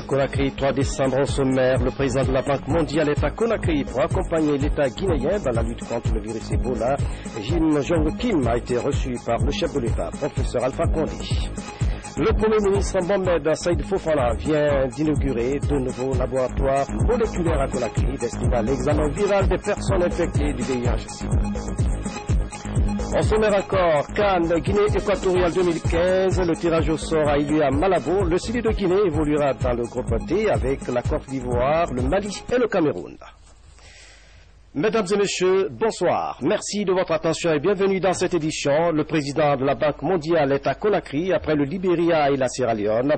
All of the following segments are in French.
Conakry, 3 décembre au sommaire, le président de la Banque mondiale est à Conakry pour accompagner l'État guinéen dans la lutte contre le virus Ebola. Jim Jong Kim a été reçu par le chef de l'État, professeur Alpha Condé. Le Premier ministre Mohamed Saïd Fofana vient d'inaugurer de nouveaux laboratoires moléculaires à Conakry destinés à l'examen viral des personnes infectées du VIH-Sida. En sommaire encore, Cannes, Guinée équatoriale 2015, le tirage au sort a eu lieu à Malabo. Le Sili de Guinée évoluera dans le groupe D avec la Côte d'Ivoire, le Mali et le Cameroun. Mesdames et messieurs, bonsoir. Merci de votre attention et bienvenue dans cette édition. Le président de la Banque mondiale est à Conakry après le Libéria et la Sierra Leone.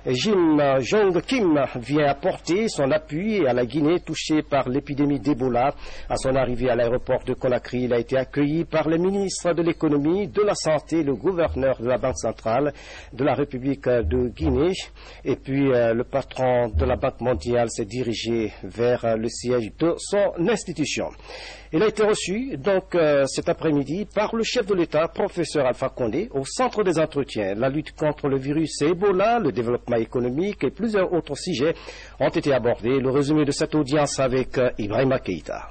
Jim Jong Kim vient apporter son appui à la Guinée touchée par l'épidémie d'Ebola. À son arrivée à l'aéroport de Conakry, il a été accueilli par les ministres de l'économie, de la santé, le gouverneur de la Banque centrale de la République de Guinée. Et puis le patron de la Banque mondiale s'est dirigé vers le siège de son institution. Il a été reçu donc cet après-midi par le chef de l'État, professeur Alpha Condé, au centre des entretiens. La lutte contre le virus Ebola, le développement économique et plusieurs autres sujets ont été abordés. Le résumé de cette audience avec Ibrahima Keïta.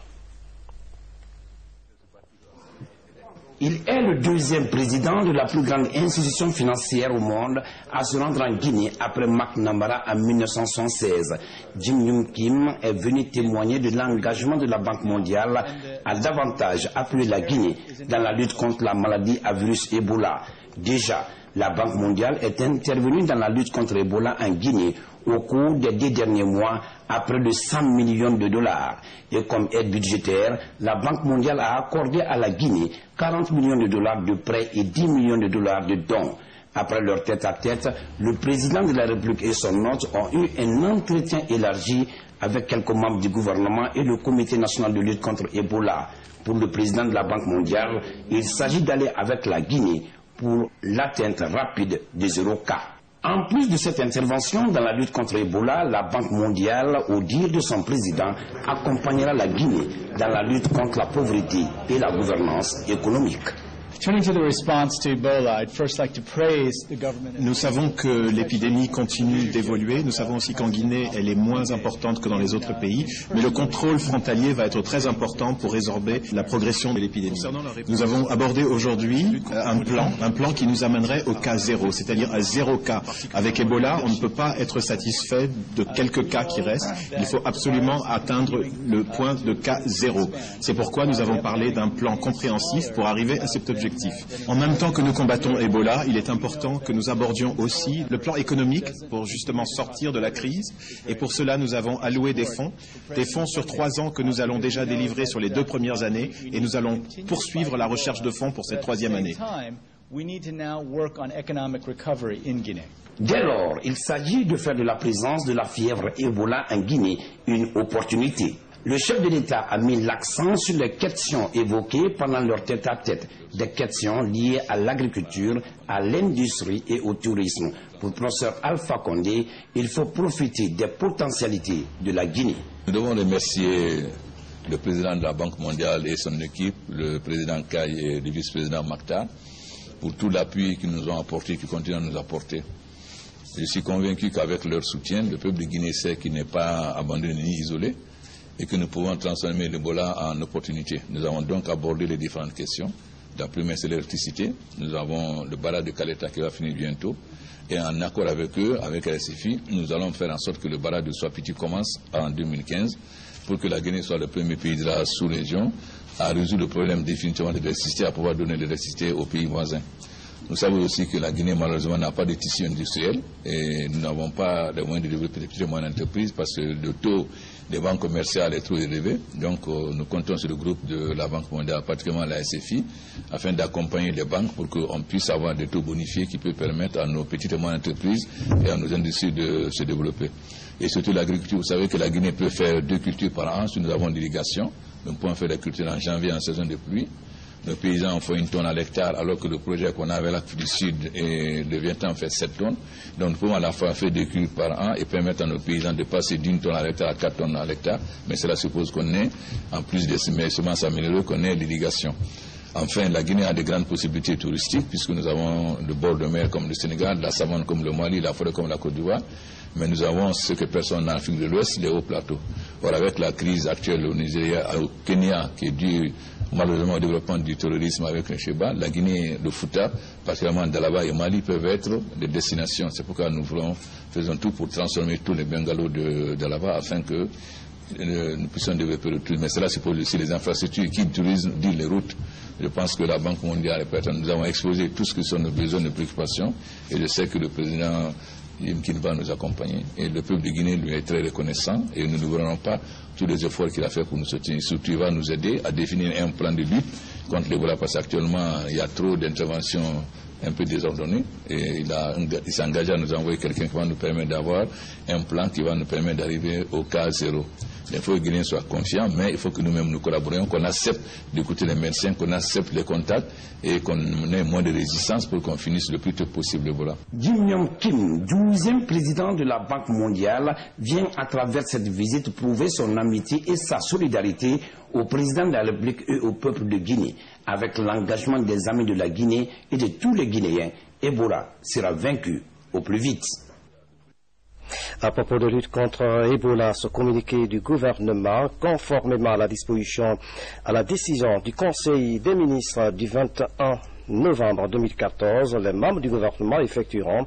Il est le deuxième président de la plus grande institution financière au monde à se rendre en Guinée après Mac Nambara en 1976. Jim Jong Kim est venu témoigner de l'engagement de la Banque mondiale à davantage appuyer la Guinée dans la lutte contre la maladie à virus Ebola. Déjà, la Banque mondiale est intervenue dans la lutte contre Ebola en Guinée au cours des 2 derniers mois à près de 100 millions de dollars. Et comme aide budgétaire, la Banque mondiale a accordé à la Guinée 40 millions de dollars de prêts et 10 millions de dollars de dons. Après leur tête-à-tête, le président de la République et son hôte ont eu un entretien élargi avec quelques membres du gouvernement et le Comité national de lutte contre Ebola. Pour le président de la Banque mondiale, il s'agit d'aller avec la Guinée pour l'atteinte rapide de 0 cas. En plus de cette intervention dans la lutte contre Ebola, la Banque mondiale, au dire de son président, accompagnera la Guinée dans la lutte contre la pauvreté et la gouvernance économique. Nous savons que l'épidémie continue d'évoluer. Nous savons aussi qu'en Guinée, elle est moins importante que dans les autres pays. Mais le contrôle frontalier va être très important pour résorber la progression de l'épidémie. Nous avons abordé aujourd'hui un plan qui nous amènerait au cas zéro, c'est-à-dire à 0 cas. Avec Ebola, on ne peut pas être satisfait de quelques cas qui restent. Il faut absolument atteindre le point de cas zéro. C'est pourquoi nous avons parlé d'un plan compréhensif pour arriver à cet objectif. En même temps que nous combattons Ebola, il est important que nous abordions aussi le plan économique pour justement sortir de la crise. Et pour cela, nous avons alloué des fonds sur 3 ans que nous allons déjà délivrer sur les 2 premières années. Et nous allons poursuivre la recherche de fonds pour cette 3e année. Dès lors, il s'agit de faire de la présence de la fièvre Ebola en Guinée une opportunité. Le chef de l'État a mis l'accent sur les questions évoquées pendant leur tête-à-tête, des questions liées à l'agriculture, à l'industrie et au tourisme. Pour le professeur Alpha Condé, il faut profiter des potentialités de la Guinée. Nous devons remercier le président de la Banque mondiale et son équipe, le président Kaye et le vice-président Maktar, pour tout l'appui qu'ils nous ont apporté, qu'ils continuent à nous apporter. Je suis convaincu qu'avec leur soutien, le peuple de Guinée sait qu'il n'est pas abandonné ni isolé, et que nous pouvons transformer l'Ebola en opportunité. Nous avons donc abordé les différentes questions. La première, c'est l'électricité. Nous avons le barrage de Caleta qui va finir bientôt. Et en accord avec eux, avec la SFI, nous allons faire en sorte que le barrage de Swapiti commence en 2015 pour que la Guinée soit le premier pays de la sous-région à résoudre le problème définitivement de l'électricité, à pouvoir donner de l'électricité aux pays voisins. Nous savons aussi que la Guinée, malheureusement, n'a pas de tissu industriel et nous n'avons pas les moyens de développer des petites et moyennes entreprises parce que le taux des banques commerciales est trop élevé. Donc, nous comptons sur le groupe de la Banque mondiale, particulièrement la SFI, afin d'accompagner les banques pour qu'on puisse avoir des taux bonifiés qui peuvent permettre à nos petites et moyennes entreprises et à nos industries de se développer. Et surtout l'agriculture. Vous savez que la Guinée peut faire 2 cultures par an si nous avons l'irrigation. Nous pouvons faire la culture en janvier en saison de pluie. Nos paysans font 1 tonne à l'hectare, alors que le projet qu'on a avec l'Afrique du Sud et le Vietnam fait 7 tonnes. Donc nous pouvons à la fois faire 2 cultures par an et permettre à nos paysans de passer d'1 tonne à l'hectare à 4 tonnes à l'hectare. Mais cela suppose qu'on ait, en plus des semences améliorées, qu'on ait l'irrigation. Enfin, la Guinée a de grandes possibilités touristiques puisque nous avons le bord de mer comme le Sénégal, la savane comme le Mali, la forêt comme la Côte d'Ivoire. Mais nous avons ce que personne n'a en Afrique de l'Ouest, les hauts plateaux. Or, avec la crise actuelle au Nigeria, au Kenya, qui est due malheureusement au développement du terrorisme avec le Sheba, la Guinée, le Fouta, particulièrement Dalaba et Mali, peuvent être des destinations. C'est pourquoi nous faisons tout pour transformer tous les bungalows de Dalaba afin que nous puissions développer le tourisme. Mais cela suppose aussi les infrastructures. Qui tourisme dit les routes. Je pense que la Banque mondiale et personne, nous avons exposé tout ce que sont nos besoins, nos préoccupations. Et je sais que le président Yimkin va nous accompagner. Et le peuple de Guinée lui est très reconnaissant. Et nous n'oublierons pas tous les efforts qu'il a fait pour nous soutenir. Surtout, il va nous aider à définir un plan de lutte contre l'Ebola. Parce qu'actuellement, il y a trop d'interventions un peu désordonnées. Et il s'est engagé à nous envoyer quelqu'un qui va nous permettre d'avoir un plan qui va nous permettre d'arriver au cas zéro. Il faut que les Guinéens soient confiants, mais il faut que nous-mêmes nous collaborions, qu'on accepte d'écouter les médecins, qu'on accepte les contacts et qu'on ait moins de résistance pour qu'on finisse le plus tôt possible l'Ebola. Jim Yong Kim, 12e président de la Banque mondiale, vient à travers cette visite prouver son amitié et sa solidarité au président de la République et au peuple de Guinée. Avec l'engagement des amis de la Guinée et de tous les Guinéens, Ebola sera vaincu au plus vite. À propos de lutte contre Ebola, ce communiqué du gouvernement, conformément à la décision du Conseil des ministres du 21 novembre 2014, les membres du gouvernement effectueront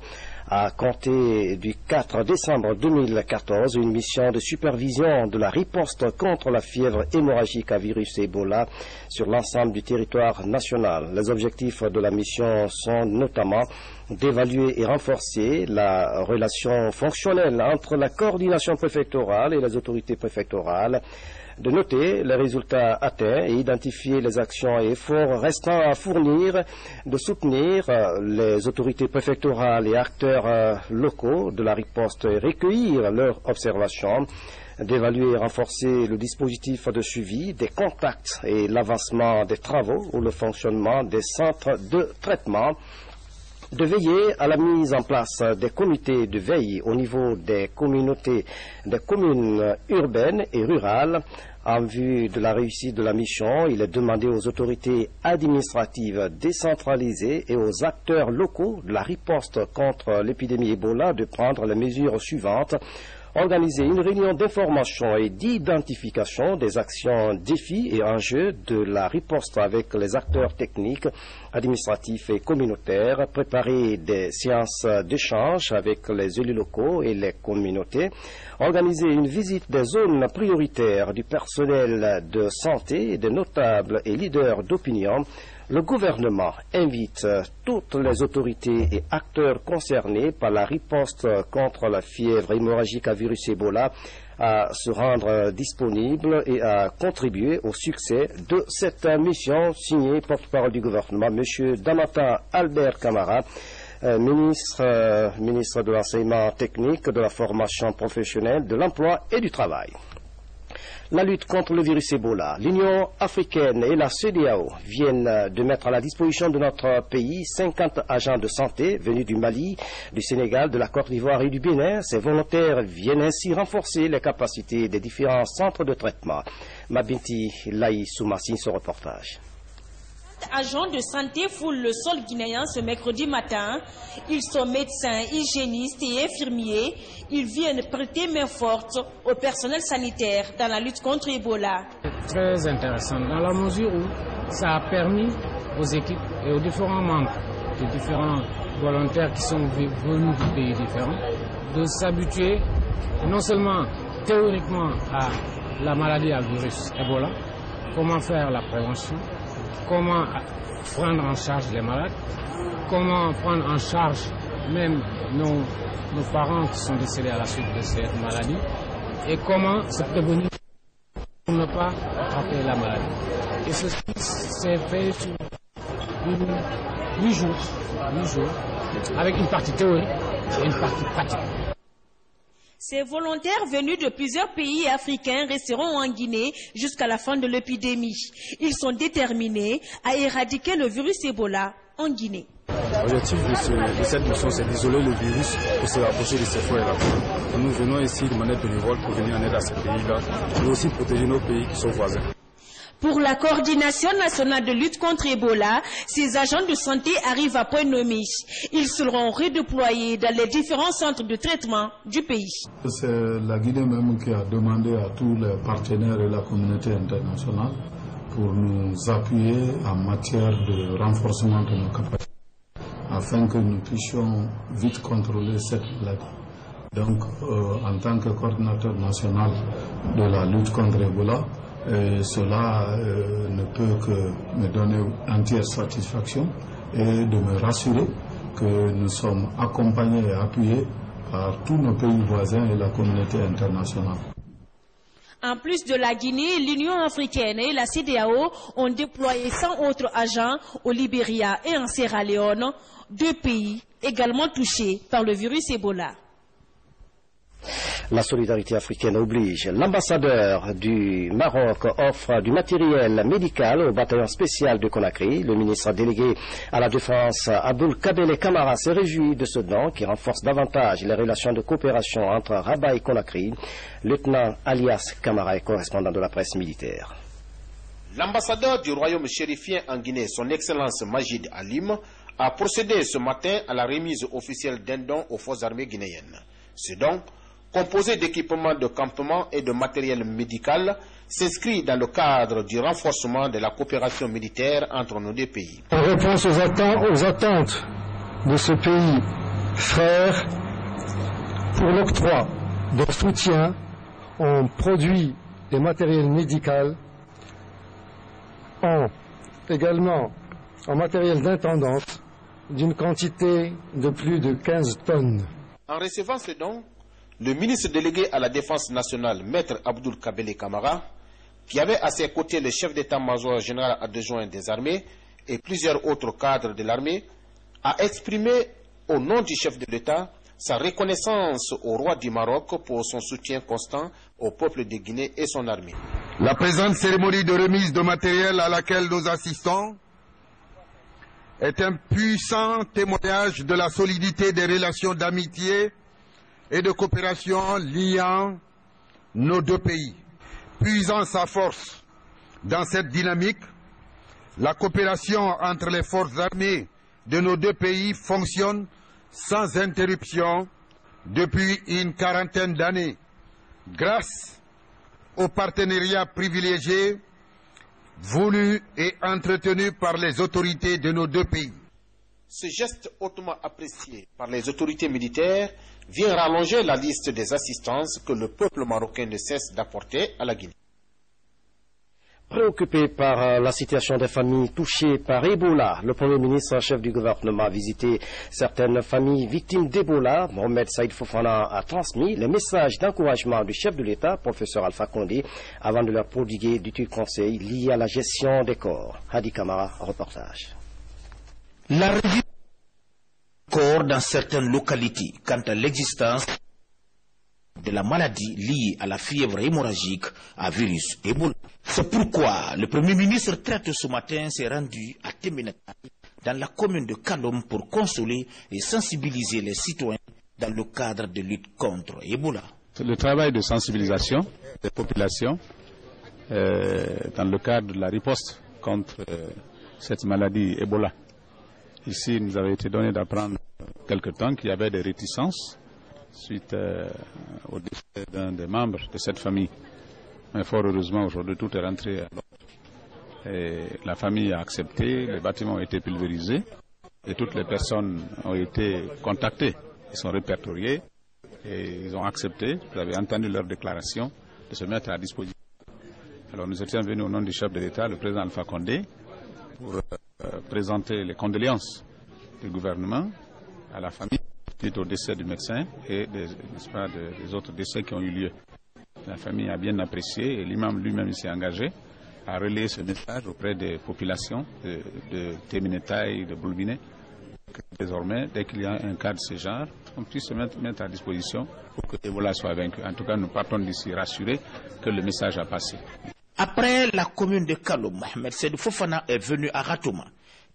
à compter du 4 décembre 2014 une mission de supervision de la riposte contre la fièvre hémorragique à virus Ebola sur l'ensemble du territoire national. Les objectifs de la mission sont notamment d'évaluer et renforcer la relation fonctionnelle entre la coordination préfectorale et les autorités préfectorales, de noter les résultats atteints et identifier les actions et efforts restants à fournir, de soutenir les autorités préfectorales et acteurs locaux de la riposte et recueillir leurs observations, d'évaluer et renforcer le dispositif de suivi des contacts et l'avancement des travaux ou le fonctionnement des centres de traitement, de veiller à la mise en place des comités de veille au niveau des communautés, des communes urbaines et rurales. En vue de la réussite de la mission, il est demandé aux autorités administratives décentralisées et aux acteurs locaux de la riposte contre l'épidémie Ebola de prendre les mesures suivantes. Organiser une réunion d'information et d'identification des actions, défis et enjeux de la riposte avec les acteurs techniques, administratifs et communautaires, préparer des séances d'échange avec les élus locaux et les communautés, organiser une visite des zones prioritaires du personnel de santé, des notables et leaders d'opinion. Le gouvernement invite toutes les autorités et acteurs concernés par la riposte contre la fièvre hémorragique à virus Ebola à se rendre disponibles et à contribuer au succès de cette mission. Signé porte-parole du gouvernement, M. Damata Albert Camara, ministre de l'enseignement technique, de la formation professionnelle, de l'emploi et du travail. La lutte contre le virus Ebola, l'Union africaine et la CEDEAO viennent de mettre à la disposition de notre pays 50 agents de santé venus du Mali, du Sénégal, de la Côte d'Ivoire et du Bénin. Ces volontaires viennent ainsi renforcer les capacités des différents centres de traitement. Mabinti Laï Soumassi, ce reportage. Agents de santé foulent le sol guinéen ce mercredi matin. Ils sont médecins, hygiénistes et infirmiers. Ils viennent prêter main forte au personnel sanitaire dans la lutte contre Ebola. Très intéressant dans la mesure où ça a permis aux équipes et aux différents membres, aux différents volontaires qui sont venus de pays différents, de s'habituer non seulement théoriquement à la maladie à virus Ebola, comment faire la prévention, comment prendre en charge les malades, comment prendre en charge même nos parents qui sont décédés à la suite de cette maladie et comment se prévenir pour ne pas attraper la maladie. Et ceci s'est fait sur 8 jours, avec une partie théorique et une partie pratique. Ces volontaires venus de plusieurs pays africains resteront en Guinée jusqu'à la fin de l'épidémie. Ils sont déterminés à éradiquer le virus Ebola en Guinée. L'objectif de cette mission, c'est d'isoler le virus pour se rapprocher de ces frères-là. Nous venons ici de manière bénévole pour venir en aide à ces pays-là, mais aussi protéger nos pays qui sont voisins. Pour la coordination nationale de lutte contre Ebola, ces agents de santé arrivent à point nommé. Ils seront redéployés dans les différents centres de traitement du pays. C'est la Guinée même qui a demandé à tous les partenaires et la communauté internationale pour nous appuyer en matière de renforcement de nos capacités afin que nous puissions vite contrôler cette maladie. Donc, en tant que coordinateur national de la lutte contre Ebola, cela ne peut que me donner entière satisfaction et de me rassurer que nous sommes accompagnés et appuyés par tous nos pays voisins et la communauté internationale. En plus de la Guinée, l'Union africaine et la CEDEAO ont déployé 100 autres agents au Libéria et en Sierra Leone, deux pays également touchés par le virus Ebola. La solidarité africaine oblige. L'ambassadeur du Maroc offre du matériel médical au bataillon spécial de Conakry. Le ministre délégué à la Défense, Abdoul Kabele Kamara, se réjouit de ce don qui renforce davantage les relations de coopération entre Rabat et Conakry. Lieutenant Alias Kamara est correspondant de la presse militaire. L'ambassadeur du royaume chérifien en Guinée, son Excellence Majid Alim, a procédé ce matin à la remise officielle d'un don aux forces armées guinéennes. Ce don, composé d'équipements de campement et de matériel médical, s'inscrit dans le cadre du renforcement de la coopération militaire entre nos deux pays. En réponse aux attentes de ce pays frère, pour l'octroi de soutien en produits et matériel médical, également en matériel d'intendance d'une quantité de plus de 15 tonnes. En recevant ce don, le ministre délégué à la Défense nationale, Maître Abdoul Kabele Kamara, qui avait à ses côtés le chef d'état-major général adjoint des armées et plusieurs autres cadres de l'armée, a exprimé au nom du chef de l'État sa reconnaissance au roi du Maroc pour son soutien constant au peuple de Guinée et son armée. La présente cérémonie de remise de matériel à laquelle nous assistons est un puissant témoignage de la solidité des relations d'amitié et de coopération liant nos deux pays. Puisant sa force dans cette dynamique, la coopération entre les forces armées de nos deux pays fonctionne sans interruption depuis une quarantaine d'années, grâce au partenariat privilégié voulu et entretenu par les autorités de nos deux pays. Ce geste hautement apprécié par les autorités militaires vient rallonger la liste des assistances que le peuple marocain ne cesse d'apporter à la Guinée. Préoccupé par la situation des familles touchées par Ebola, le Premier ministre chef du gouvernement a visité certaines familles victimes d'Ebola. Mohamed Saïd Fofana a transmis les messages d'encouragement du chef de l'État, professeur Alpha Condé, avant de leur prodiguer d'utiles conseils liés à la gestion des corps. Hadi Kamara, reportage. La revue corps dans certaines localités quant à l'existence de la maladie liée à la fièvre hémorragique à virus Ebola. C'est pourquoi le Premier ministre traite ce matin s'est rendu à Temenatai, dans la commune de Kalom, pour consoler et sensibiliser les citoyens dans le cadre de lutte contre Ebola. Le travail de sensibilisation des populations dans le cadre de la riposte contre cette maladie Ebola. Ici, il nous avait été donné d'apprendre quelque temps qu'il y avait des réticences suite au décès d'un des membres de cette famille. Mais fort heureusement, aujourd'hui, tout est rentré à l'ordre. Et la famille a accepté, les bâtiments ont été pulvérisés et toutes les personnes ont été contactées. Ils sont répertoriés et ils ont accepté, vous avez entendu leur déclaration, de se mettre à disposition. Alors nous étions venus au nom du chef de l'État, le président Alpha Condé, pour présenter les condoléances du gouvernement à la famille suite au décès du médecin et des autres décès qui ont eu lieu. La famille a bien apprécié et l'imam lui-même s'est engagé à relayer ce message auprès des populations de Temenatai, de Boulbiné. Désormais, dès qu'il y a un cas de ce genre, on puisse se mettre à disposition pour que Ebola soit vaincu. En tout cas, nous partons d'ici rassurés que le message a passé. Après la commune de Kalom, Mohamed Saïd Fofana est venu à Ratoma.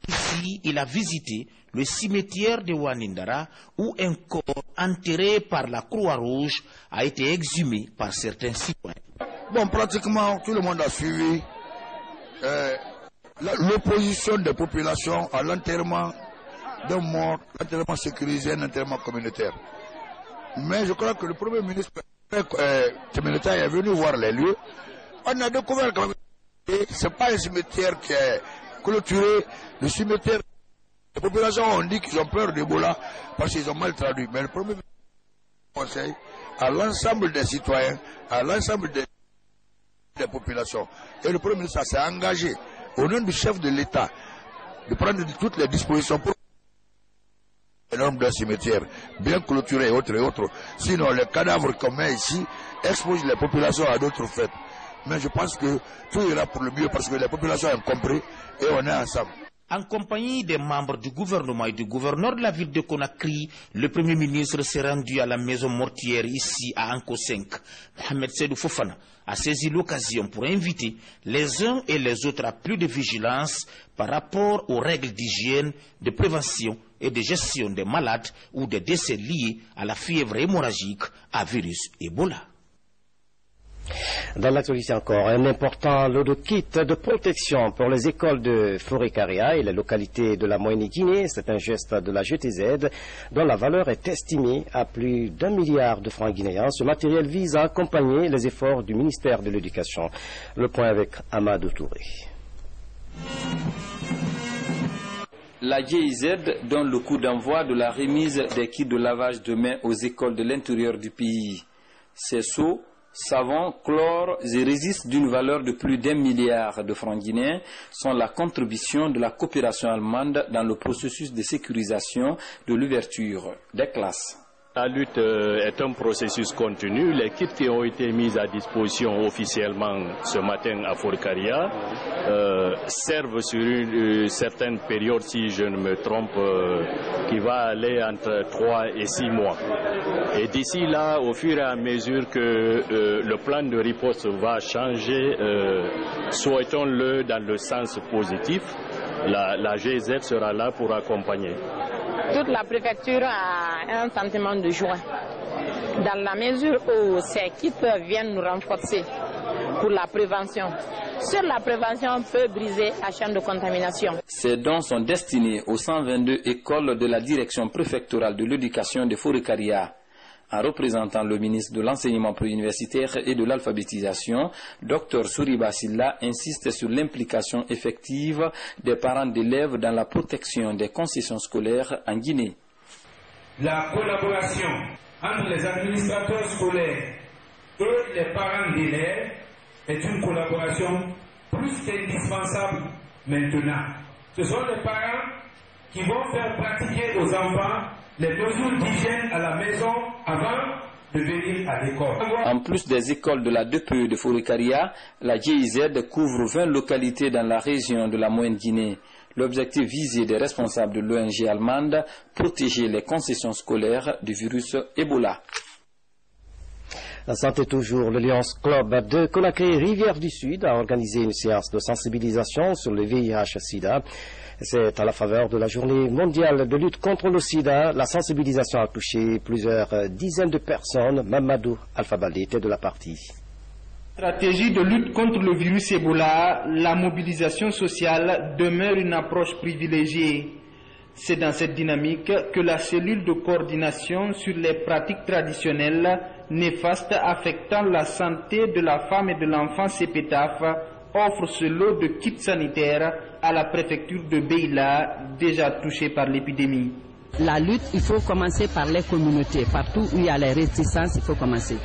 Ici, il a visité le cimetière de Wanindara où un corps enterré par la Croix-Rouge a été exhumé par certains citoyens. Bon, pratiquement tout le monde a suivi l'opposition des populations à l'enterrement d'un mort, l'enterrement sécurisé, un enterrement communautaire. Mais je crois que le Premier ministre communautaire est venu voir les lieux. On a découvert quand même que ce n'est pas un cimetière qui est clôturé. Le cimetière, les populations ont dit qu'ils ont peur d'Ebola parce qu'ils ont mal traduit. Mais le Premier ministre conseille à l'ensemble des citoyens, à l'ensemble des populations. Et le Premier ministre s'est engagé au nom du chef de l'État de prendre toutes les dispositions pour les normes d'un cimetière bien clôturé et autres. Sinon, les cadavres qu'on met ici exposent les populations à d'autres fêtes. Mais je pense que tout ira pour le mieux parce que les populations ont compris et on est ensemble. En compagnie des membres du gouvernement et du gouverneur de la ville de Conakry, le Premier ministre s'est rendu à la maison mortuaire ici à Anko 5. Mohamed Seydou Fofana a saisi l'occasion pour inviter les uns et les autres à plus de vigilance par rapport aux règles d'hygiène, de prévention et de gestion des malades ou des décès liés à la fièvre hémorragique à virus Ebola. Dans l'actualité encore, un important lot de kits de protection pour les écoles de Forêt-Caria et les localités de la Moyenne-Guinée. C'est un geste de la GTZ dont la valeur est estimée à plus d'1 milliard de francs guinéens. Ce matériel vise à accompagner les efforts du ministère de l'Éducation. Le point avec Amadou Touré. La GIZ donne le coup d'envoi de la remise des kits de lavage de mains aux écoles de l'intérieur du pays. Ces seaux, savons, chlore et résistent d'une valeur de plus d'1 milliard de francs guinéens sont la contribution de la coopération allemande dans le processus de sécurisation de l'ouverture des classes. La lutte est un processus continu. Les kits qui ont été mis à disposition officiellement ce matin à Forêt-Caria servent sur une certaine période, si je ne me trompe, qui va aller entre 3 et 6 mois. Et d'ici là, au fur et à mesure que le plan de riposte va changer, souhaitons-le dans le sens positif, la GZ sera là pour accompagner. Toute la préfecture a un sentiment de joie, dans la mesure où ces kits viennent nous renforcer pour la prévention. Seule la prévention peut briser la chaîne de contamination. Ces dons sont destinés aux 122 écoles de la direction préfectorale de l'éducation de Forêt-Caria. En représentant le ministre de l'Enseignement préuniversitaire et de l'Alphabétisation, Dr Souriba Silla insiste sur l'implication effective des parents d'élèves dans la protection des concessions scolaires en Guinée. La collaboration entre les administrateurs scolaires et les parents d'élèves est une collaboration plus qu'indispensable maintenant. Ce sont les parents qui vont faire pratiquer aux enfants les mesures d'hygiène à la maison avant de venir à l'école. En plus des écoles de la DPE de Forêt-Caria, la GIZ couvre 20 localités dans la région de la Moyenne-Guinée. L'objectif visé des responsables de l'ONG allemande, protéger les concessions scolaires du virus Ebola. La santé toujours, le Lions Club de Conakry, Rivière du Sud, a organisé une séance de sensibilisation sur le VIH-Sida. C'est à la faveur de la journée mondiale de lutte contre le sida. La sensibilisation a touché plusieurs dizaines de personnes. Mamadou Alpha-Baldé était de la partie. Stratégie de lutte contre le virus Ebola, la mobilisation sociale demeure une approche privilégiée. C'est dans cette dynamique que la cellule de coordination sur les pratiques traditionnelles néfastes affectant la santé de la femme et de l'enfant CPTAF offre ce lot de kits sanitaires à la préfecture de Beila, déjà touchée par l'épidémie. La lutte, il faut commencer par les communautés. Partout où il y a les réticences, il faut commencer.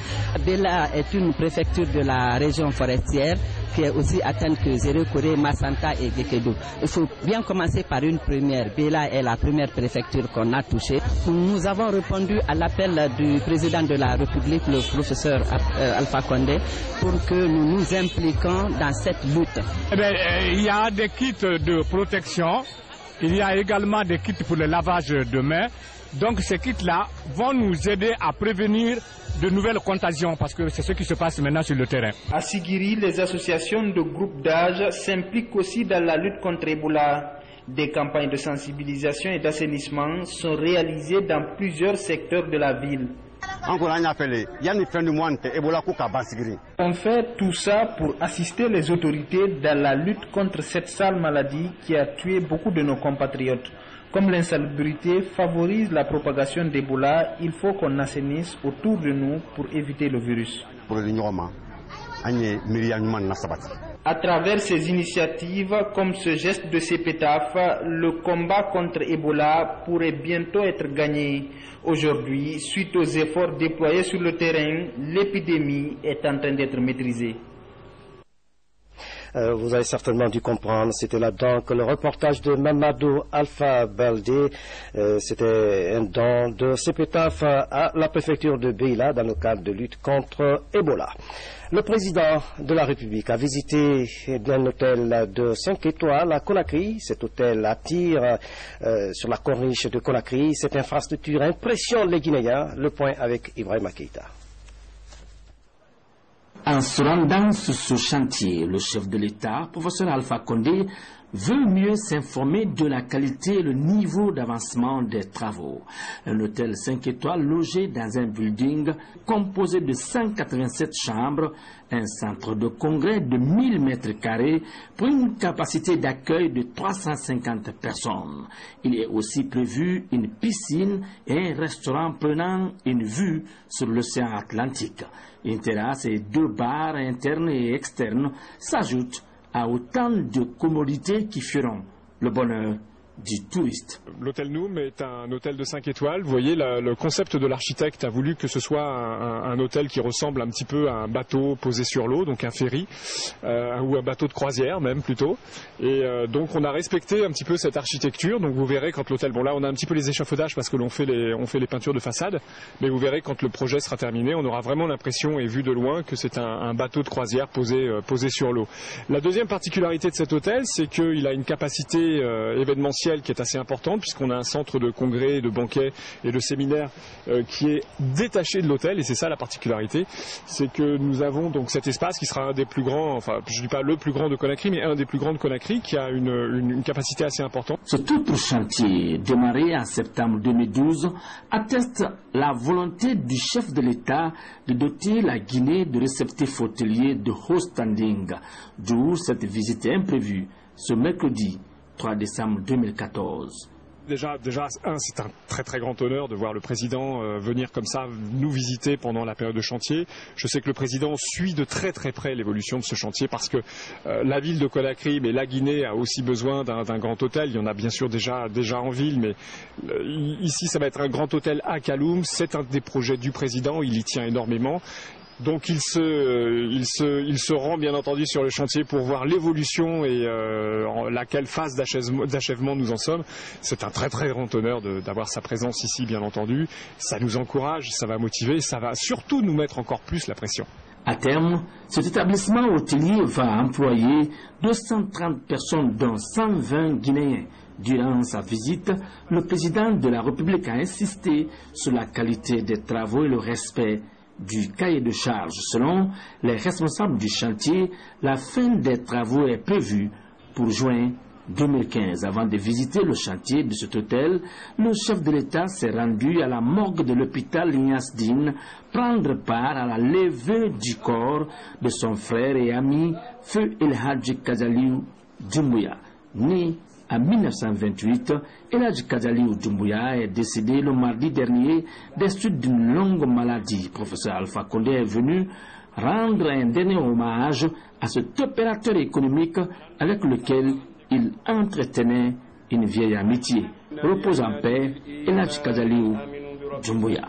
Beila est une préfecture de la région forestière qui est aussi atteinte que Zéro Corée, Massanta et Gekedo. Il faut bien commencer par une première. Beila est la première préfecture qu'on a touchée. Nous avons répondu à l'appel du président de la République, le professeur Alpha Condé, pour que nous nous impliquions dans cette lutte. Il y a des kits de protection. Il y a également des kits pour le lavage de mains. Donc ces kits-là vont nous aider à prévenir de nouvelles contagions parce que c'est ce qui se passe maintenant sur le terrain. À Sigiri, les associations de groupes d'âge s'impliquent aussi dans la lutte contre Ebola. Des campagnes de sensibilisation et d'assainissement sont réalisées dans plusieurs secteurs de la ville. On fait tout ça pour assister les autorités dans la lutte contre cette sale maladie qui a tué beaucoup de nos compatriotes. Comme l'insalubrité favorise la propagation d'Ebola, il faut qu'on assainisse autour de nous pour éviter le virus. À travers ces initiatives, comme ce geste de CEPETAF, le combat contre Ebola pourrait bientôt être gagné. Aujourd'hui, suite aux efforts déployés sur le terrain, l'épidémie est en train d'être maîtrisée. Vous avez certainement dû comprendre, c'était là donc le reportage de Mamadou Alpha Baldé. C'était un don de CEPETAF à la préfecture de Beila dans le cadre de lutte contre Ebola. Le président de la République a visité un hôtel de 5 étoiles à Conakry. Cet hôtel attire sur la corniche de Conakry. Cette infrastructure impressionne les Guinéens. Le point avec Ibrahima Keïta. En se rendant sur ce chantier, le chef de l'État, professeur Alpha Condé, veut mieux s'informer de la qualité et le niveau d'avancement des travaux. Un hôtel 5 étoiles logé dans un building composé de 187 chambres, un centre de congrès de 1000 mètres carrés pour une capacité d'accueil de 350 personnes. Il est aussi prévu une piscine et un restaurant prenant une vue sur l'océan Atlantique. Une terrasse et 2 bars internes et externes s'ajoutent à autant de commodités qui feront le bonheur du touriste. L'hôtel Noum est un hôtel de 5 étoiles. Vous voyez, le concept de l'architecte a voulu que ce soit un hôtel qui ressemble un petit peu à un bateau posé sur l'eau, donc un ferry, ou un bateau de croisière même plutôt. Et donc on a respecté un petit peu cette architecture. Donc vous verrez quand l'hôtel, bon là on a un petit peu les échafaudages parce que on fait les peintures de façade, mais vous verrez quand le projet sera terminé, on aura vraiment l'impression et vu de loin que c'est un bateau de croisière posé sur l'eau. La deuxième particularité de cet hôtel, c'est qu'il a une capacité événementielle qui est assez importante puisqu'on a un centre de congrès, de banquets et de séminaires qui est détaché de l'hôtel, et c'est ça la particularité, c'est que nous avons donc cet espace qui sera un des plus grands, enfin je ne dis pas le plus grand de Conakry, mais un des plus grands de Conakry qui a une capacité assez importante. Ce tout chantier, démarré en septembre 2012, atteste la volonté du chef de l'État de doter la Guinée de réceptifs hôteliers de haut standing, d'où cette visite imprévue ce mercredi 3 décembre 2014. Déjà, c'est un très très grand honneur de voir le président venir comme ça nous visiter pendant la période de chantier. Je sais que le président suit de très très près l'évolution de ce chantier parce que la ville de Conakry, mais la Guinée a aussi besoin d'un grand hôtel. Il y en a bien sûr déjà en ville, mais ici ça va être un grand hôtel à Kaloum. C'est un des projets du président, il y tient énormément. Donc il se rend bien entendu sur le chantier pour voir l'évolution et laquelle phase d'achèvement nous en sommes. C'est un très très grand honneur d'avoir sa présence ici bien entendu. Ça nous encourage, ça va motiver, ça va surtout nous mettre encore plus la pression. À terme, cet établissement hôtelier va employer 230 personnes dont 120 Guinéens. Durant sa visite, le président de la République a insisté sur la qualité des travaux et le respect du cahier de charge. Selon les responsables du chantier, la fin des travaux est prévue pour juin 2015. Avant de visiter le chantier de cet hôtel, le chef de l'État s'est rendu à la morgue de l'hôpital Ignace Dine prendre part à la levée du corps de son frère et ami Feu El Hadji Kazaliou Doumbouya. Né en 1928, El Hadji Kazaliou Doumbouya est décédé le mardi dernier des suites d'une longue maladie. Professeur Alpha Condé est venu rendre un dernier hommage à cet opérateur économique avec lequel il entretenait une vieille amitié. Repose en paix, El Hadji Kazaliou Doumbouya.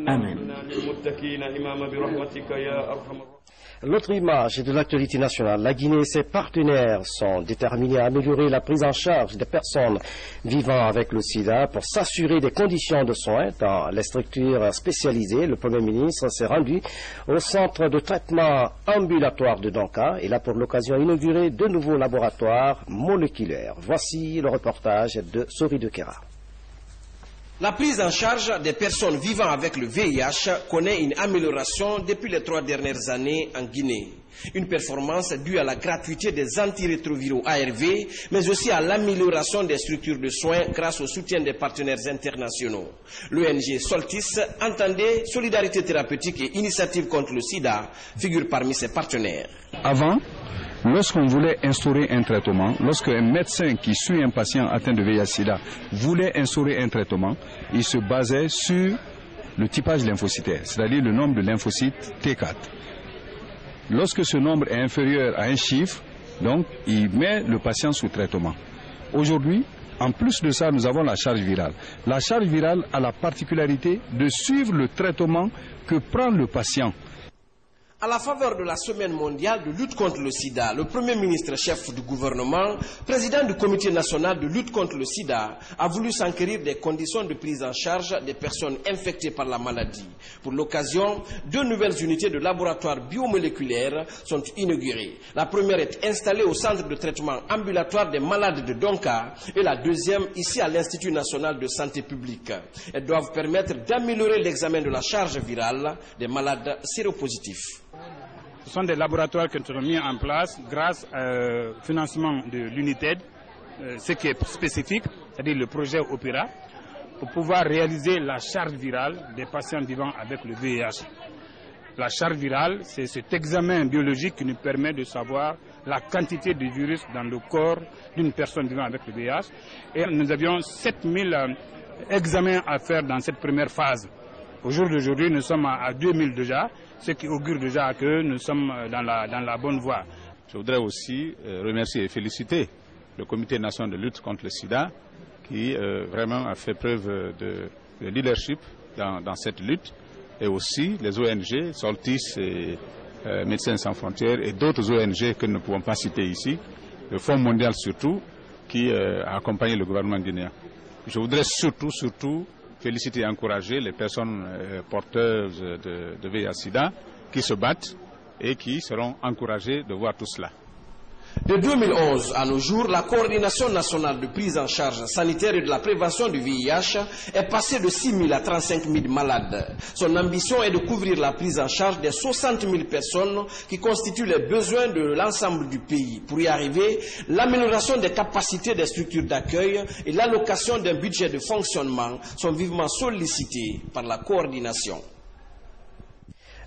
Amen. L'autre image de l'actualité nationale, la Guinée et ses partenaires sont déterminés à améliorer la prise en charge des personnes vivant avec le sida pour s'assurer des conditions de soins dans les structures spécialisées. Le Premier ministre s'est rendu au centre de traitement ambulatoire de Donka et a pour l'occasion inauguré 2 nouveaux laboratoires moléculaires. Voici le reportage de Sori de Kera. La prise en charge des personnes vivant avec le VIH connaît une amélioration depuis les 3 dernières années en Guinée. Une performance due à la gratuité des antirétroviraux ARV, mais aussi à l'amélioration des structures de soins grâce au soutien des partenaires internationaux. L'ONG Soltis, entendez Solidarité thérapeutique et Initiative contre le sida, figure parmi ses partenaires. Avant, lorsqu'on voulait instaurer un traitement, lorsqu'un médecin qui suit un patient atteint de VIH-Sida voulait instaurer un traitement, il se basait sur le typage lymphocytaire, c'est-à-dire le nombre de lymphocytes T4. Lorsque ce nombre est inférieur à un chiffre, donc il met le patient sous traitement. Aujourd'hui, en plus de ça, nous avons la charge virale. La charge virale a la particularité de suivre le traitement que prend le patient. À la faveur de la semaine mondiale de lutte contre le sida, le Premier ministre chef du gouvernement, président du comité national de lutte contre le sida, a voulu s'enquérir des conditions de prise en charge des personnes infectées par la maladie. Pour l'occasion, 2 nouvelles unités de laboratoire biomoléculaires sont inaugurées. La première est installée au centre de traitement ambulatoire des malades de Donka et la deuxième ici à l'Institut national de santé publique. Elles doivent permettre d'améliorer l'examen de la charge virale des malades séropositifs. Ce sont des laboratoires que nous avons mis en place grâce au financement de l'UNITED, ce qui est spécifique, c'est-à-dire le projet Opéra, pour pouvoir réaliser la charge virale des patients vivant avec le VIH. La charge virale, c'est cet examen biologique qui nous permet de savoir la quantité de virus dans le corps d'une personne vivant avec le VIH. Et nous avions 7000 examens à faire dans cette première phase. Au jour d'aujourd'hui, nous sommes à 2000 déjà, ce qui augure déjà que nous sommes dans la bonne voie. Je voudrais aussi remercier et féliciter le Comité national de lutte contre le sida qui vraiment a fait preuve de leadership dans cette lutte, et aussi les ONG, Soltis et Médecins sans frontières et d'autres ONG que nous ne pouvons pas citer ici, le Fonds mondial surtout, qui a accompagné le gouvernement guinéen. Je voudrais surtout féliciter et encourager les personnes porteuses de VIH-Sida qui se battent et qui seront encouragées de voir tout cela. De 2011 à nos jours, la coordination nationale de prise en charge sanitaire et de la prévention du VIH est passée de 6 000 à 35 000 malades. Son ambition est de couvrir la prise en charge des 60 000 personnes qui constituent les besoins de l'ensemble du pays. Pour y arriver, l'amélioration des capacités des structures d'accueil et l'allocation d'un budget de fonctionnement sont vivement sollicités par la coordination.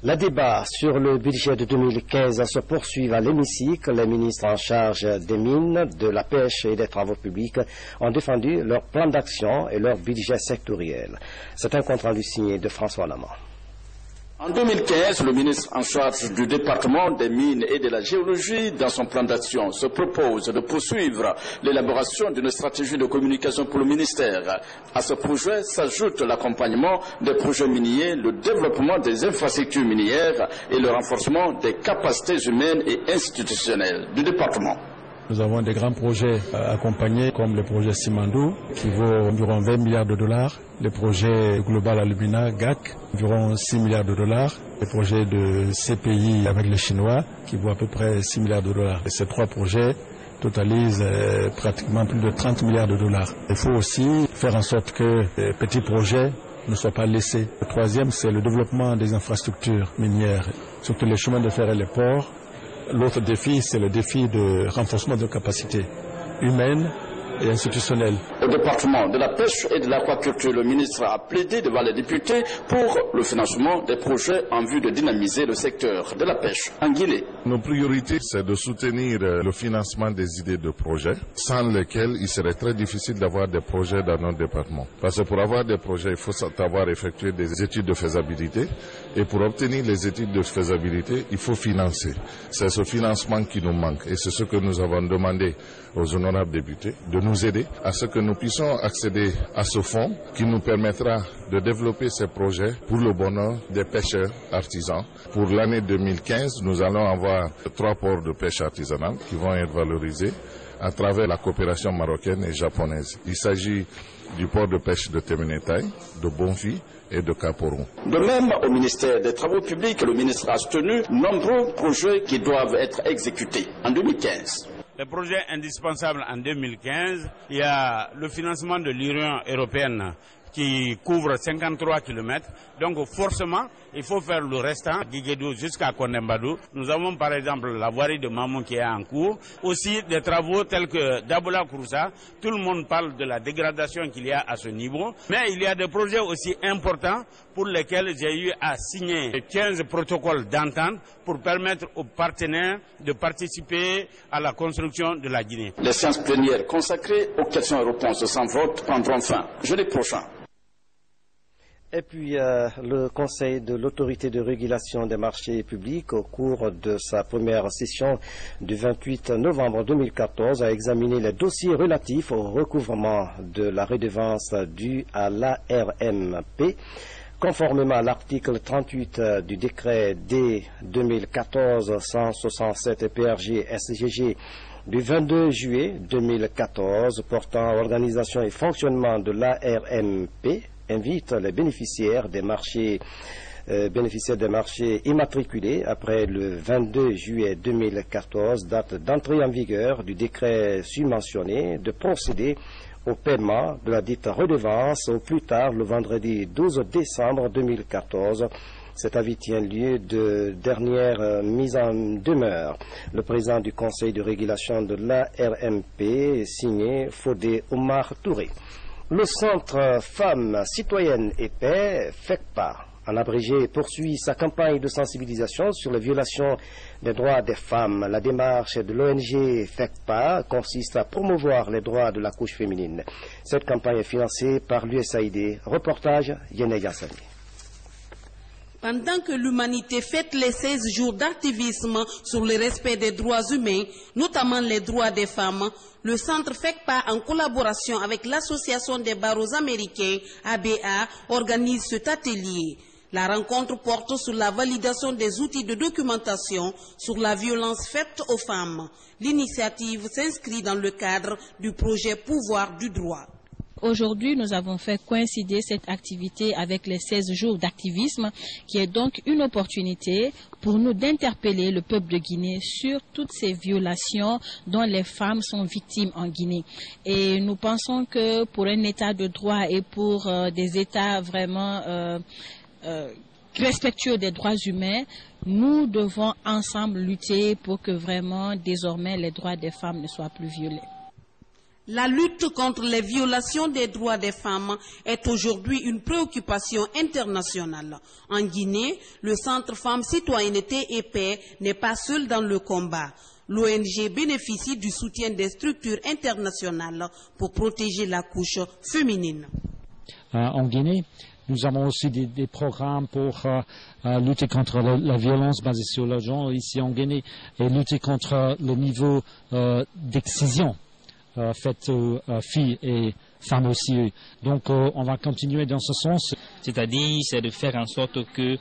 Le débat sur le budget de 2015 se poursuit à l'hémicycle. Les ministres en charge des mines, de la pêche et des travaux publics ont défendu leur plan d'action et leur budget sectoriel. C'est un compte-rendu signé de François Lamont. En 2015, le ministre en charge du département des mines et de la géologie, dans son plan d'action, se propose de poursuivre l'élaboration d'une stratégie de communication pour le ministère. À ce projet s'ajoute l'accompagnement des projets miniers, le développement des infrastructures minières et le renforcement des capacités humaines et institutionnelles du département. Nous avons des grands projets accompagnés comme le projet Simandou qui vaut environ 20 milliards de dollars, le projet Global Alumina GAC environ 6 milliards de dollars, le projet de CPI avec les Chinois qui vaut à peu près 6 milliards de dollars. Et ces 3 projets totalisent pratiquement plus de 30 milliards de dollars. Il faut aussi faire en sorte que les petits projets ne soient pas laissés. Le troisième, c'est le développement des infrastructures minières, surtout les chemins de fer et les ports. L'autre défi, c'est le défi de renforcement de capacités humaines et institutionnelles. Au département de la pêche et de l'aquaculture, le ministre a plaidé devant les députés pour le financement des projets en vue de dynamiser le secteur de la pêche en Guinée. Nos priorités, c'est de soutenir le financement des idées de projets, sans lesquels il serait très difficile d'avoir des projets dans notre département. Parce que pour avoir des projets, il faut savoir effectuer des études de faisabilité. Et pour obtenir les études de faisabilité, il faut financer. C'est ce financement qui nous manque. Et c'est ce que nous avons demandé aux honorables députés, de nous aider à ce que nous puissions accéder à ce fonds qui nous permettra de développer ces projets pour le bonheur des pêcheurs artisans. Pour l'année 2015, nous allons avoir 3 ports de pêche artisanale qui vont être valorisés à travers la coopération marocaine et japonaise. Il s'agit du port de pêche de Temenetai, de Bonfi et de Caporon. De même, au ministère des Travaux publics, le ministre a soutenu nombreux projets qui doivent être exécutés en 2015. Les projets indispensables en 2015, il y a le financement de l'Union européenne qui couvre 53 km. Donc forcément, il faut faire le restant, Guéguédou jusqu'à Kondembadou. Nous avons par exemple la voirie de Mamon qui est en cours. Aussi des travaux tels que Daboula Kouroussa. Tout le monde parle de la dégradation qu'il y a à ce niveau. Mais il y a des projets aussi importants pour lesquels j'ai eu à signer 15 protocoles d'entente pour permettre aux partenaires de participer à la construction de la Guinée. Les séances plénières consacrées aux questions et réponses sans vote prendront fin jeudi prochain. Et puis, le Conseil de l'autorité de régulation des marchés publics, au cours de sa première session du 28 novembre 2014, a examiné les dossiers relatifs au recouvrement de la redevance due à l'ARMP. Conformément à l'article 38 du décret D 2014-167 PRG SGG du 22 juillet 2014 portant organisation et fonctionnement de l'ARMP, invite les bénéficiaires des marchés immatriculés après le 22 juillet 2014, date d'entrée en vigueur du décret submentionné, de procéder au paiement de la dite redevance au plus tard le vendredi 12 décembre 2014. Cet avis tient lieu de dernière mise en demeure. Le président du Conseil de régulation de l'ARMP, signé Fodé Omar Touré. Le Centre Femmes Citoyennes et Paix, FECPA, en abrégé, poursuit sa campagne de sensibilisation sur les violations des droits des femmes. La démarche de l'ONG FECPA consiste à promouvoir les droits de la couche féminine. Cette campagne est financée par l'USAID. Reportage Yene Yassani. Pendant que l'humanité fête les 16 jours d'activisme sur le respect des droits humains, notamment les droits des femmes, le Centre FECPA, en collaboration avec l'Association des barreaux américains, ABA, organise cet atelier. La rencontre porte sur la validation des outils de documentation sur la violence faite aux femmes. L'initiative s'inscrit dans le cadre du projet Pouvoir du droit. Aujourd'hui, nous avons fait coïncider cette activité avec les 16 jours d'activisme, qui est donc une opportunité pour nous d'interpeller le peuple de Guinée sur toutes ces violations dont les femmes sont victimes en Guinée. Et nous pensons que pour un état de droit et pour des états vraiment respectueux des droits humains, nous devons ensemble lutter pour que vraiment désormais les droits des femmes ne soient plus violés. La lutte contre les violations des droits des femmes est aujourd'hui une préoccupation internationale. En Guinée, le Centre Femmes Citoyenneté et Paix n'est pas seul dans le combat. L'ONG bénéficie du soutien des structures internationales pour protéger la couche féminine. En Guinée, nous avons aussi des programmes pour lutter contre la violence basée sur le genre ici en Guinée et lutter contre le niveau d'excision faites aux filles et femmes aussi. Donc on va continuer dans ce sens. C'est-à-dire, c'est de faire en sorte que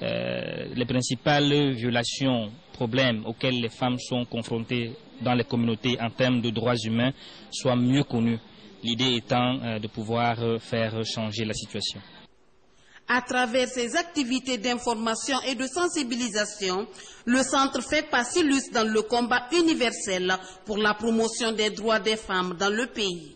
les principales violations, problèmes auxquels les femmes sont confrontées dans les communautés en termes de droits humains soient mieux connus. L'idée étant de pouvoir faire changer la situation. À travers ses activités d'information et de sensibilisation, le Centre FECPA s'illustre dans le combat universel pour la promotion des droits des femmes dans le pays.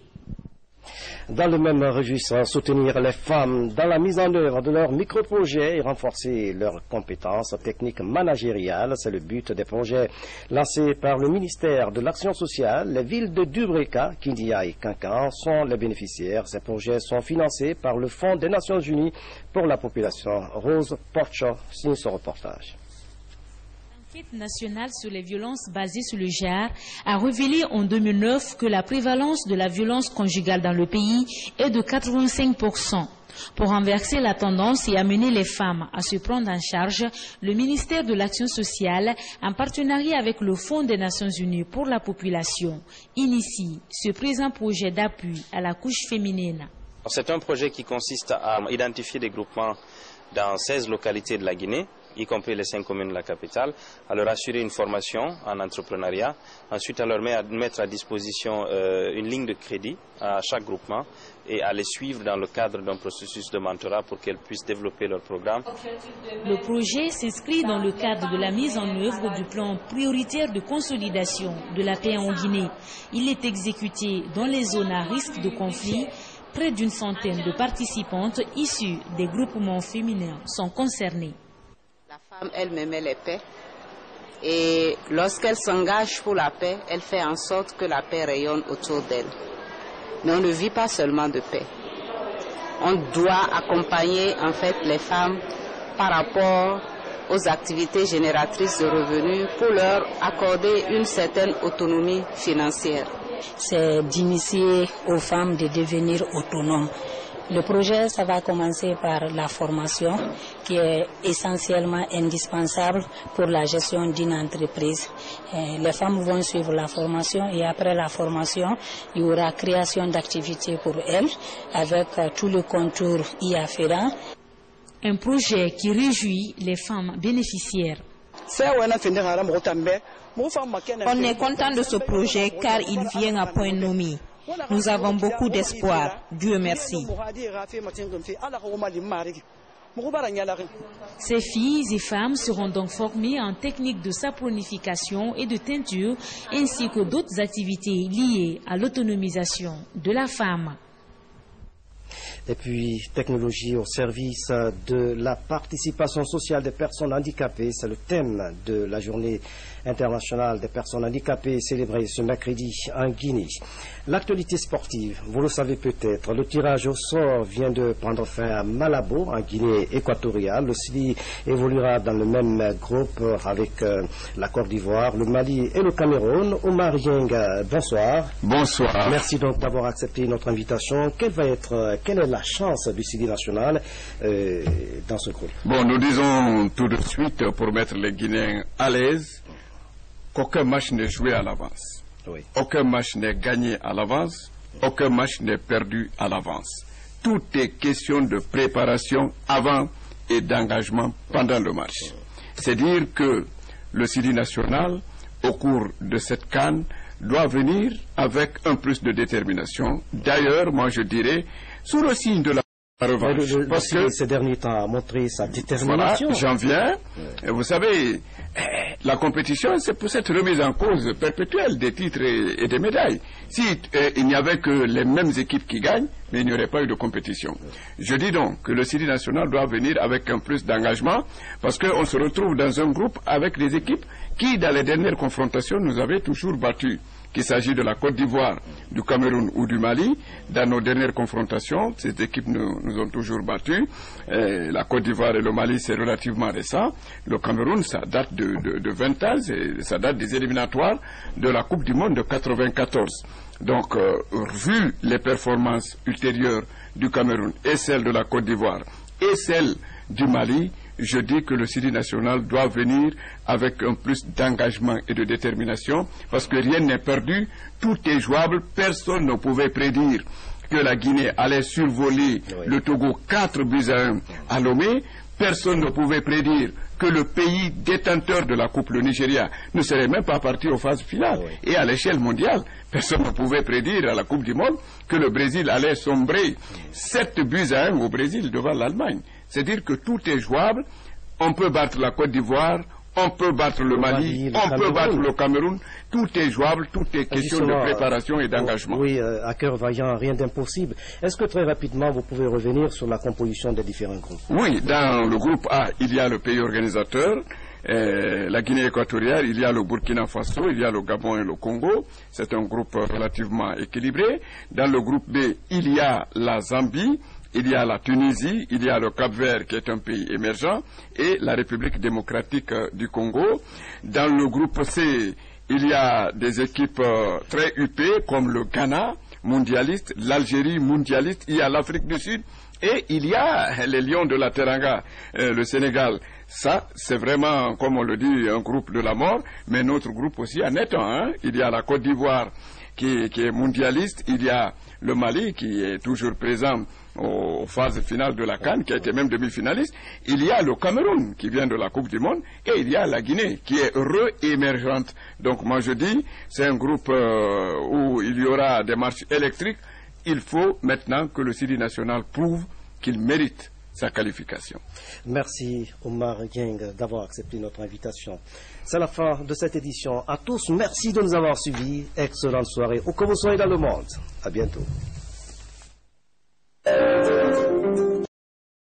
Dans le même registre, soutenir les femmes dans la mise en œuvre de leurs micro-projets et renforcer leurs compétences techniques managériales, c'est le but des projets lancés par le ministère de l'Action sociale. Les villes de Dubreka, Kindia et Kankan sont les bénéficiaires. Ces projets sont financés par le Fonds des Nations Unies pour la population. Rose Porcho signe ce reportage. L'enquête nationale sur les violences basées sur le genre a révélé en 2009 que la prévalence de la violence conjugale dans le pays est de 85%. Pour renverser la tendance et amener les femmes à se prendre en charge, le ministère de l'Action sociale, en partenariat avec le Fonds des Nations Unies pour la population, initie ce présent projet d'appui à la couche féminine. C'est un projet qui consiste à identifier des groupements dans 16 localités de la Guinée, y compris les 5 communes de la capitale, à leur assurer une formation en entrepreneuriat, ensuite à leur mettre à disposition une ligne de crédit à chaque groupement et à les suivre dans le cadre d'un processus de mentorat pour qu'elles puissent développer leur programme. Le projet s'inscrit dans le cadre de la mise en œuvre du plan prioritaire de consolidation de la paix en Guinée. Il est exécuté dans les zones à risque de conflit Près d'une centaine de participantes issues des groupements féminins sont concernées. La femme elle-même, elle est paix. Et lorsqu'elle s'engage pour la paix, elle fait en sorte que la paix rayonne autour d'elle. Mais on ne vit pas seulement de paix. On doit accompagner en fait les femmes par rapport aux activités génératrices de revenus pour leur accorder une certaine autonomie financière. C'est d'initier aux femmes de devenir autonomes. Le projet, ça va commencer par la formation qui est essentiellement indispensable pour la gestion d'une entreprise. Les femmes vont suivre la formation et après la formation, il y aura création d'activités pour elles avec tous les contours y afférents. Un projet qui réjouit les femmes bénéficiaires. On est content de ce projet car il vient à point nommé. Nous avons beaucoup d'espoir. Dieu merci. Ces filles et femmes seront donc formées en techniques de saponification et de teinture ainsi que d'autres activités liées à l'autonomisation de la femme. Et puis, technologie au service de la participation sociale des personnes handicapées, c'est le thème de la journée internationale des personnes handicapées célébrée ce mercredi en Guinée. L'actualité sportive, vous le savez peut-être, le tirage au sort vient de prendre fin à Malabo, en Guinée équatoriale. Le Sili évoluera dans le même groupe avec la Côte d'Ivoire, le Mali et le Cameroun. Omar Yeng, bonsoir. Bonsoir. Merci donc d'avoir accepté notre invitation. Quelle est la chance du Sili national dans ce groupe? Bon, nous disons tout de suite, pour mettre les Guinéens à l'aise, qu'aucun match n'est joué à l'avance. Oui. Aucun match n'est gagné à l'avance, aucun match n'est perdu à l'avance. Tout est question de préparation avant et d'engagement pendant le match. C'est dire que le Sili national, au cours de cette CAN, doit venir avec un plus de détermination. D'ailleurs, moi je dirais, sous le signe de la revanche. Parce que ces derniers temps a montré sa détermination. Voilà, j'en viens. Et vous savez, la compétition, c'est pour cette remise en cause perpétuelle des titres et des médailles. Si il n'y avait que les mêmes équipes qui gagnent, mais il n'y aurait pas eu de compétition. Je dis donc que le Sili national doit venir avec un plus d'engagement, parce qu'on se retrouve dans un groupe avec des équipes qui, dans les dernières confrontations, nous avaient toujours battus. Qu'il s'agit de la Côte d'Ivoire, du Cameroun ou du Mali, dans nos dernières confrontations, ces équipes nous ont toujours battus. La Côte d'Ivoire et le Mali, c'est relativement récent. Le Cameroun, ça date de 20 ans, ça date des éliminatoires de la Coupe du Monde de 94. Donc, vu les performances ultérieures du Cameroun et celles de la Côte d'Ivoire et celles du Mali, je dis que le Sili national doit venir avec un plus d'engagement et de détermination, parce que rien n'est perdu, tout est jouable. Personne ne pouvait prédire que la Guinée allait survoler le Togo 4-1 à Lomé. Personne ne pouvait prédire que le pays détenteur de la Coupe, le Nigeria, ne serait même pas parti aux phases finales. Et à l'échelle mondiale, personne ne pouvait prédire à la Coupe du Monde que le Brésil allait sombrer 7-1 au Brésil devant l'Allemagne. C'est-à-dire que tout est jouable. On peut battre la Côte d'Ivoire, on peut battre le Mali, on peut battre le Cameroun. Tout est jouable, tout est question de préparation et d'engagement. Oui, à cœur vaillant, rien d'impossible. Est-ce que très rapidement, vous pouvez revenir sur la composition des différents groupes? Oui, dans le groupe A, il y a le pays organisateur, la Guinée équatoriale, il y a le Burkina Faso, il y a le Gabon et le Congo. C'est un groupe relativement équilibré. Dans le groupe B, il y a la Zambie, il y a la Tunisie, il y a le Cap-Vert qui est un pays émergent et la République démocratique du Congo. Dans le groupe C, il y a des équipes très huppées comme le Ghana, mondialiste, l'Algérie, mondialiste, il y a l'Afrique du Sud et il y a les Lions de la Teranga, le Sénégal. Ça, c'est vraiment, comme on le dit, un groupe de la mort, mais notre groupe aussi en est un. Il y a la Côte d'Ivoire qui est mondialiste, il y a le Mali qui est toujours présent aux phases finales de la CAN, qui a été même demi-finaliste. Il y a le Cameroun qui vient de la Coupe du Monde et il y a la Guinée qui est re-émergente. Donc moi je dis, c'est un groupe où il y aura des marches électriques. Il faut maintenant que le Sili national prouve qu'il mérite sa qualification. Merci Omar Yeng d'avoir accepté notre invitation. C'est la fin de cette édition. À tous, merci de nous avoir suivis. Excellente soirée où que vous soyez dans le monde. À bientôt.